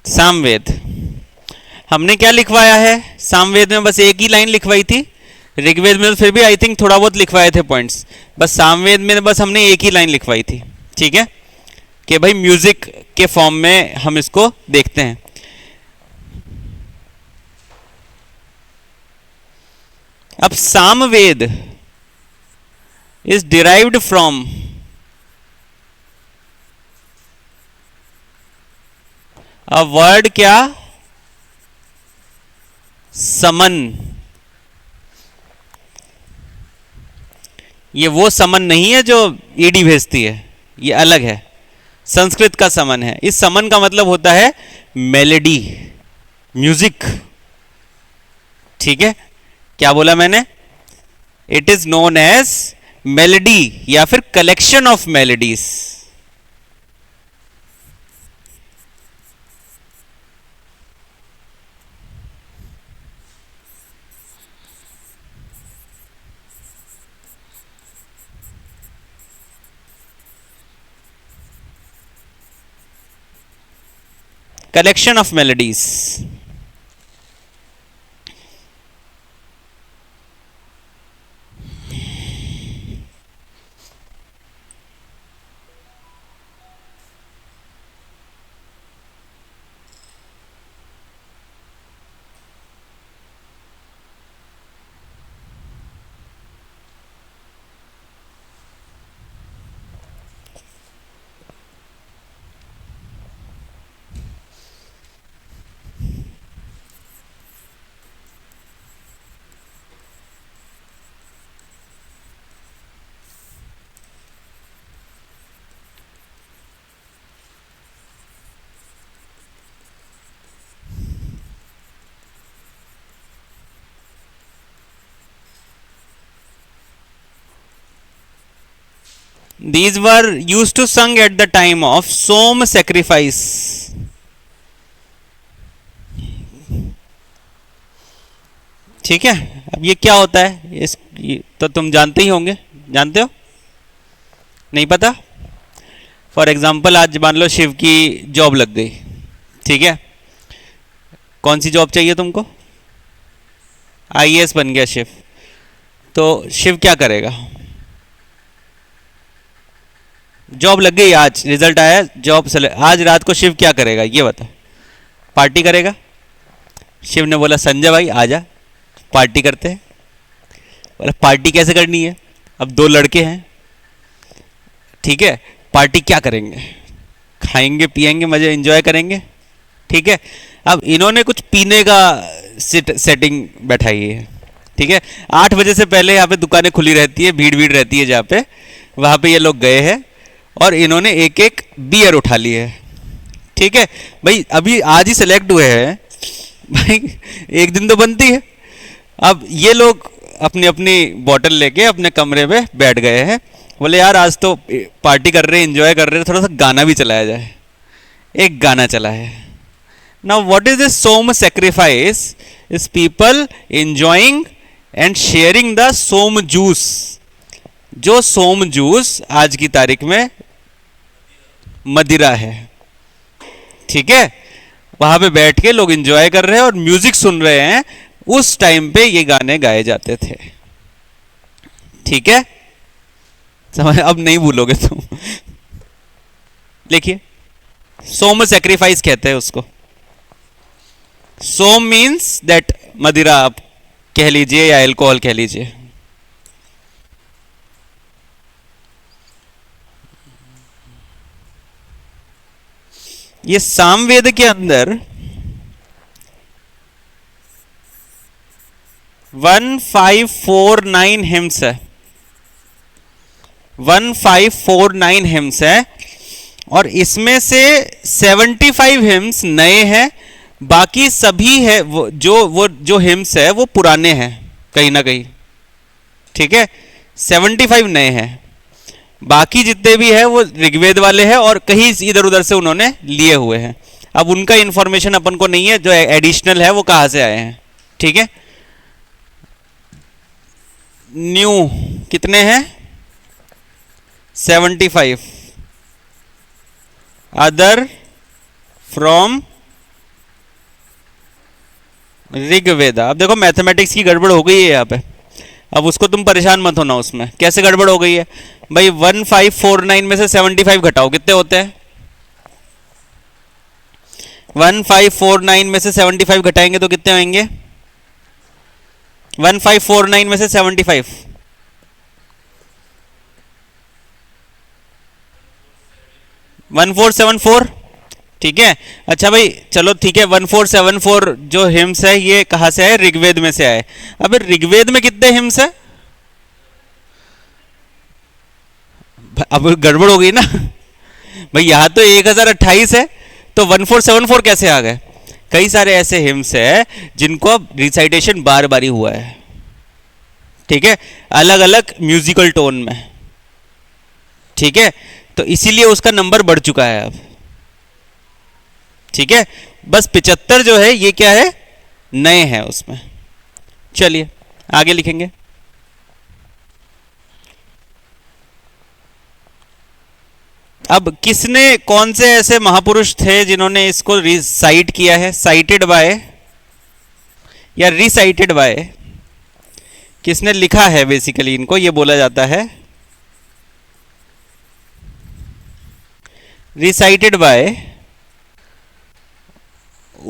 सामवेद हमने क्या लिखवाया है? सामवेद में बस एक ही लाइन लिखवाई थी, ऋग्वेद में तो फिर भी आई थिंक थोड़ा बहुत लिखवाए थे पॉइंट्स, बस सामवेद में बस हमने एक ही लाइन लिखवाई थी, ठीक है, कि भाई म्यूजिक के फॉर्म में हम इसको देखते हैं। अब Samaveda is derived from a word क्या? समन। ये वो समन नहीं है जो ईडी भेजती है, ये अलग है, संस्कृत का समन है। इस समन का मतलब होता है मेलेडी, म्यूजिक, ठीक है। क्या बोला मैंने? It is known as melody या फिर collection of melodies. collection of melodies। These were used to sung at the time of Som sacrifice। ठीक है, अब ये क्या होता है ये तो तुम जानते ही होंगे, जानते हो? नहीं पता? फॉर एग्जाम्पल आज मान लो शिव की जॉब लग गई, ठीक है, कौन सी जॉब चाहिए तुमको? आईएएस बन गया शिव, तो शिव क्या करेगा? जॉब लग गई, आज रिजल्ट आया, जॉब आज रात को शिव क्या करेगा ये बता? पार्टी करेगा? शिव ने बोला संजय भाई आजा पार्टी करते हैं। बोला पार्टी कैसे करनी है? अब दो लड़के हैं, ठीक है, पार्टी क्या करेंगे? खाएंगे पिएंगे मजे एंजॉय करेंगे, ठीक है। अब इन्होंने कुछ पीने का सेटिंग बैठाई है, ठीक है। 8 बजे से पहले यहाँ पे दुकानें खुली रहती है, भीड़ भीड़ रहती है जहाँ पे, वहाँ पे ये लोग गए हैं और इन्होंने एक एक बियर उठा ली है, ठीक है भाई। अभी आज ही सेलेक्ट हुए हैं भाई, एक दिन तो बनती है। अब ये लोग अपनी अपनी बॉटल लेके अपने कमरे में बैठ गए हैं, बोले यार आज तो पार्टी कर रहे हैं, एंजॉय कर रहे हैं, थोड़ा सा गाना भी चलाया जाए। एक गाना चला है। Now what is this Som sacrifice? Is people enjoying and sharing the Som juice. जो सोम जूस आज की तारीख में मदिरा है, ठीक है, वहां पे बैठ के लोग एंजॉय कर रहे हैं और म्यूजिक सुन रहे हैं। उस टाइम पे ये गाने गाए जाते थे, ठीक है, समझ? अब नहीं भूलोगे तुम। देखिए सोम सेक्रीफाइस कहते हैं उसको। सोम मीन्स दैट मदिरा आप कह लीजिए या अल्कोहल कह लीजिए। ये सामवेद के अंदर 1549 हिम्स है, 1549 हिम्स है, और इसमें से 75 हिम्स नए हैं, बाकी सभी है वो जो हिम्स है वो पुराने हैं कहीं ना कहीं, ठीक है। 75 नए हैं, बाकी जितने भी है वो ऋग्वेद वाले हैं और कहीं इधर उधर से उन्होंने लिए हुए हैं। अब उनका इंफॉर्मेशन अपन को नहीं है, जो एडिशनल है वो कहाँ से आए हैं। ठीक है, न्यू कितने हैं 75, अदर फ्रॉम ऋग्वेद। अब देखो मैथमेटिक्स की गड़बड़ हो गई है यहाँ पे, अब उसको तुम परेशान मत होना। उसमें कैसे गड़बड़ हो गई है भाई, 1549 में से 75 घटाओ, कितने होते हैं? 1549 में से 75 घटाएंगे तो कितने होंगे? 1549 में से 75 1474। ठीक है, अच्छा भाई चलो ठीक है, 1474 जो हिम्स है ये कहाँ से आए? ऋग्वेद में से आए। अब ऋग्वेद में कितने हिम्स है? अब गड़बड़ हो गई ना भाई, यहाँ तो 1028 है, तो 1474 कैसे आ गए? कई सारे ऐसे हिम्स है जिनको अब रिसाइटेशन बार बार ही हुआ है। ठीक है, अलग अलग म्यूजिकल टोन में। ठीक है, तो इसीलिए उसका नंबर बढ़ चुका है अब। ठीक है, बस 75 जो है ये क्या है? नए हैं उसमें। चलिए आगे लिखेंगे। अब किसने, कौन से ऐसे महापुरुष थे जिन्होंने इसको रिसाइट किया है? साइटेड बाय या रिसाइटेड बाय, किसने लिखा है? बेसिकली इनको ये बोला जाता है रिसाइटेड बाय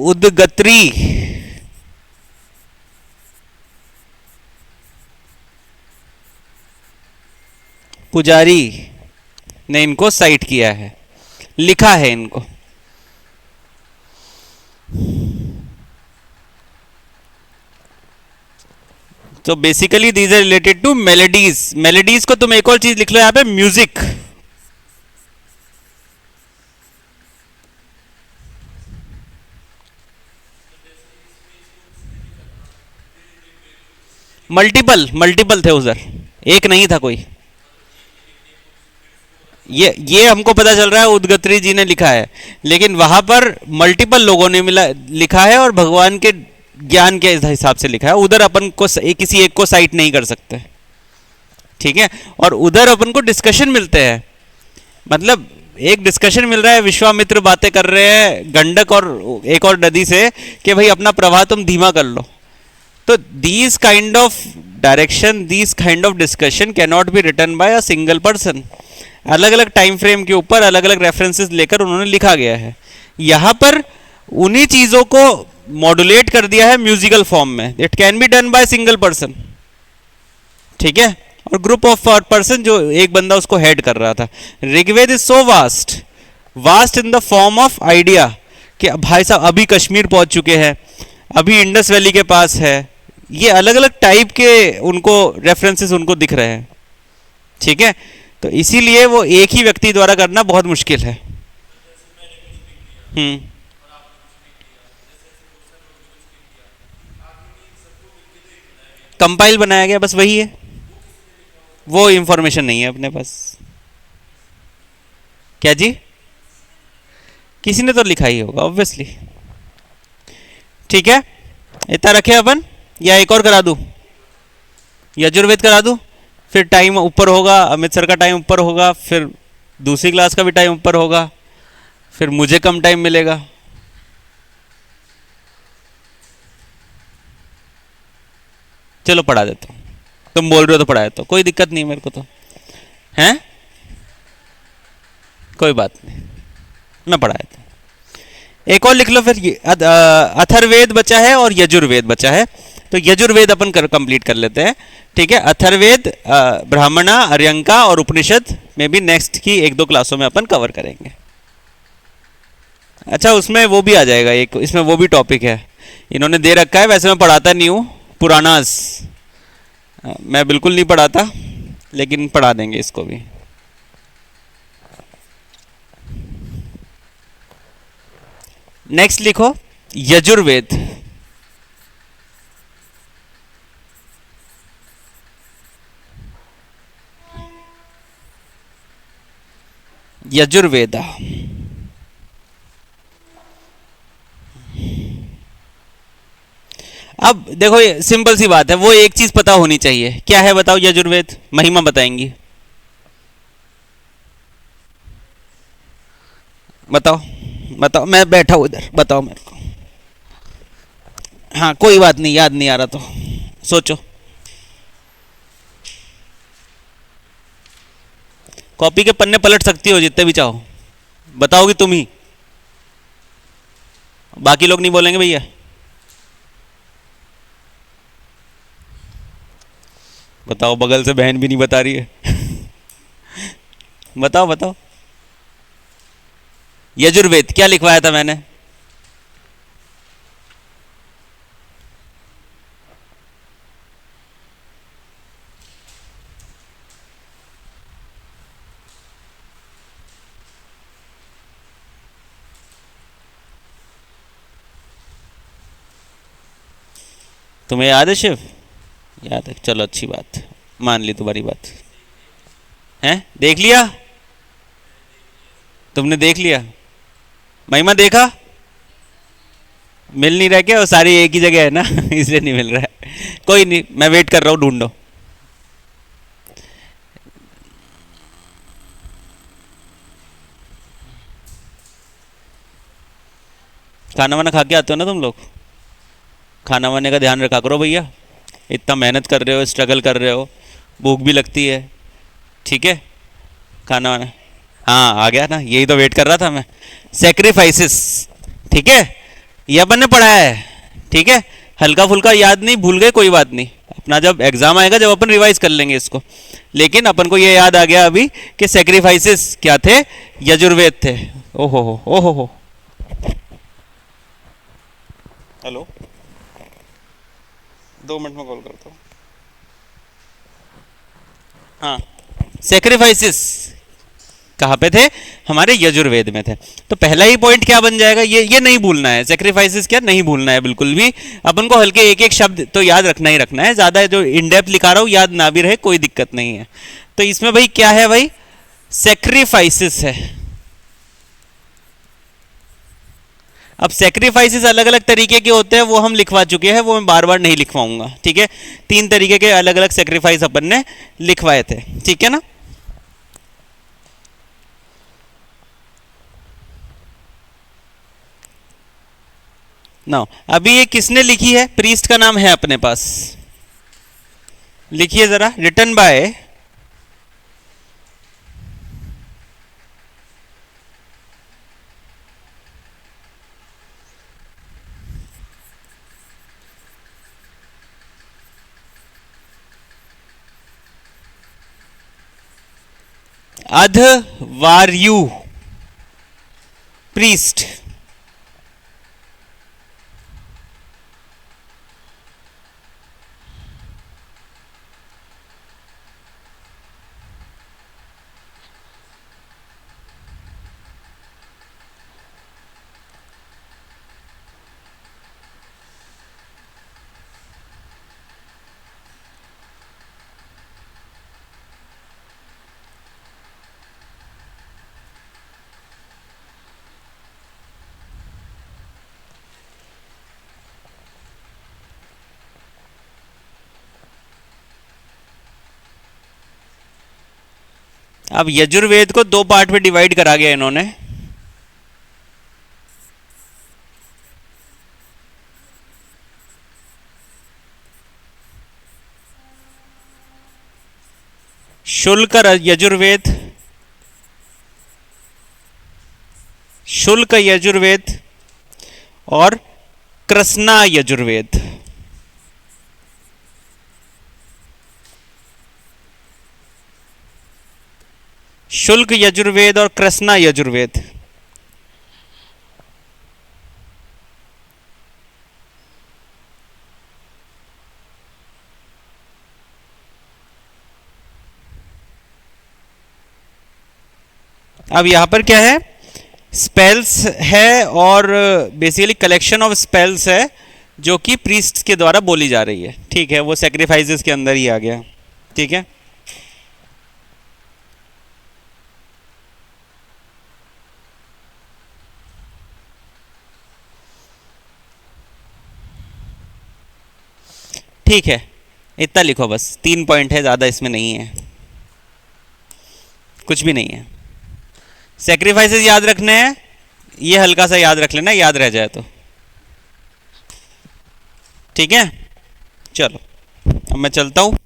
उदगत्री पुजारी ने इनको साइट किया है, लिखा है इनको। तो basically these are related to melodies. Melodies को तुम एक और चीज लिख लो यहां पे, म्यूजिक। मल्टीपल मल्टीपल थे उधर, एक नहीं था कोई। ये हमको पता चल रहा है उदगत्री जी ने लिखा है, लेकिन वहां पर मल्टीपल लोगों ने मिला लिखा है और भगवान के ज्ञान के हिसाब से लिखा है। उधर अपन को किसी एक को साइट नहीं कर सकते। ठीक है, और उधर अपन को डिस्कशन मिलते हैं, मतलब एक डिस्कशन मिल रहा है, विश्वामित्र बातें कर रहे हैं गंडक और एक और नदी से कि भाई अपना प्रवाह तुम धीमा कर लो। तो these kind of direction, these kind of discussion can not be written by a single person. अलग अलग टाइम फ्रेम के ऊपर अलग अलग रेफरेंसेस लेकर उन्होंने लिखा गया है। यहाँ पर उन्हीं चीजों को मॉड्यूलेट कर दिया है म्यूजिकल फॉर्म में। It can be done by single person. ठीक है, और ग्रुप ऑफ पर्सन, जो एक बंदा उसको हेड कर रहा था। Rigveda is so vast, vast in the form of idea कि भाई साहब अभी कश्मीर पहुंच चुके हैं, अभी इंडस वैली के पास है। ये अलग अलग टाइप के उनको रेफरेंसेस उनको दिख रहे हैं। ठीक है, तो इसीलिए वो एक ही व्यक्ति द्वारा करना बहुत मुश्किल है। कंपाइल बनाया गया, बस वही है, वो इंफॉर्मेशन नहीं है अपने पास। क्या जी? किसी ने तो लिखा ही होगा ऑब्वियसली। ठीक है, इतना रखे अपन, या एक और करा दूं? यजुर्वेद करा दूं, फिर टाइम ऊपर होगा, अमित सर का टाइम ऊपर होगा, फिर दूसरी क्लास का भी टाइम ऊपर होगा, फिर मुझे कम टाइम मिलेगा। चलो पढ़ा देता हूँ, तुम बोल रहे हो तो पढ़ा देता हूँ, कोई दिक्कत नहीं मेरे को तो। हैं, कोई बात नहीं, मैं पढ़ा देता हूँ। एक और लिख लो फिर। अथर्वेद बचा है और यजुर्वेद बचा है, तो यजुर्वेद अपन कंप्लीट कर लेते हैं। ठीक है, अथर्वेद, ब्राह्मणा, अर्यंका और उपनिषद में भी नेक्स्ट की एक दो क्लासों में अपन कवर करेंगे। अच्छा, उसमें वो भी आ जाएगा एक, इसमें वो भी टॉपिक है, इन्होंने दे रखा है। वैसे मैं पढ़ाता नहीं हूँ पुरानास, मैं बिल्कुल नहीं पढ़ाता, लेकिन पढ़ा देंगे इसको भी। नेक्स्ट लिखो यजुर्वेद। यजुर्वेद। अब देखो ये सिंपल सी बात है, वो एक चीज पता होनी चाहिए, क्या है बताओ? यजुर्वेद महिमा बताएंगी, बताओ बताओ, मैं बैठा हूं इधर, बताओ मेरे को। हाँ कोई बात नहीं, याद नहीं आ रहा तो सोचो। कॉपी के पन्ने पलट सकती हो जितने भी चाहो, बताओगी तुम ही, बाकी लोग नहीं बोलेंगे भैया। बताओ, बगल से बहन भी नहीं बता रही है। बताओ बताओ, यजुर्वेद क्या लिखवाया था मैंने? तुम्हें याद है शिव? याद है, चलो अच्छी बात, मान ली तुम्हारी बात। है देख लिया? तुमने देख लिया? महिमा देखा? मिल नहीं रहा क्या? वो सारी एक ही जगह है ना, इसलिए नहीं मिल रहा है। कोई नहीं, मैं वेट कर रहा हूँ, ढूंढो। खाना वाना खा के आते हो ना तुम लोग? खाना वाने का ध्यान रखा करो भैया, इतना मेहनत कर रहे हो, स्ट्रगल कर रहे हो, भूख भी लगती है, ठीक है? खाना वाना, हाँ आ गया ना, यही तो वेट कर रहा था मैं। सेक्रीफाइसेस, ठीक है, ये अपन ने पढ़ा है, ठीक है? हल्का फुल्का याद नहीं, भूल गए कोई बात नहीं, अपना जब एग्जाम आएगा जब अपन रिवाइज कर लेंगे इसको। लेकिन अपन को ये याद आ गया अभी कि सेक्रीफाइसेस क्या थे? यजुर्वेद थे। ओहो हो, ओहो हो। हेलो, 2 मिनट में कॉल करता हूँ। हाँ, सेक्रीफाइसेस कहाँ पे थे? हमारे यजुर्वेद में थे। तो पहला ही पॉइंट क्या बन जाएगा? ये नहीं भूलना है, सेक्रीफाइसेस क्या नहीं भूलना है बिल्कुल भी। अपन को हल्के एक एक शब्द तो याद रखना ही रखना है, ज्यादा जो इन डेप्थ लिखा रहा हूँ याद ना भी रहे कोई दिक्कत नहीं है। तो इसमें भाई क्या है भाई? सेक्रीफाइसेस है। अब सेक्रीफाइसेस अलग अलग तरीके के होते हैं, वो हम लिखवा चुके हैं, वो मैं बार बार नहीं लिखवाऊंगा, ठीक है? 3 तरीके के अलग अलग सेक्रीफाइस अपन ने लिखवाए थे, ठीक है ना? ना अभी ये किसने लिखी है? प्रीस्ट का नाम है अपने पास, लिखिए जरा। Written by Adhvaryu priest. अब यजुर्वेद को 2 पार्ट में डिवाइड करा गया इन्होंने। शुल्क यजुर्वेद, शुल्क यजुर्वेद और कृष्णा यजुर्वेद। शुल्क यजुर्वेद और कृष्णा यजुर्वेद। अब यहां पर क्या है? स्पेल्स है, और बेसिकली कलेक्शन ऑफ स्पेल्स है जो कि प्रीस्ट के द्वारा बोली जा रही है, ठीक है? वो सेक्रीफाइसेस के अंदर ही आ गया, ठीक है? ठीक है, इतना लिखो बस, 3 पॉइंट है, ज़्यादा इसमें नहीं है, कुछ भी नहीं है। सेक्रीफाइसेस याद रखने हैं, ये हल्का सा याद रख लेना, याद रह जाए तो। ठीक है, चलो अब मैं चलता हूँ।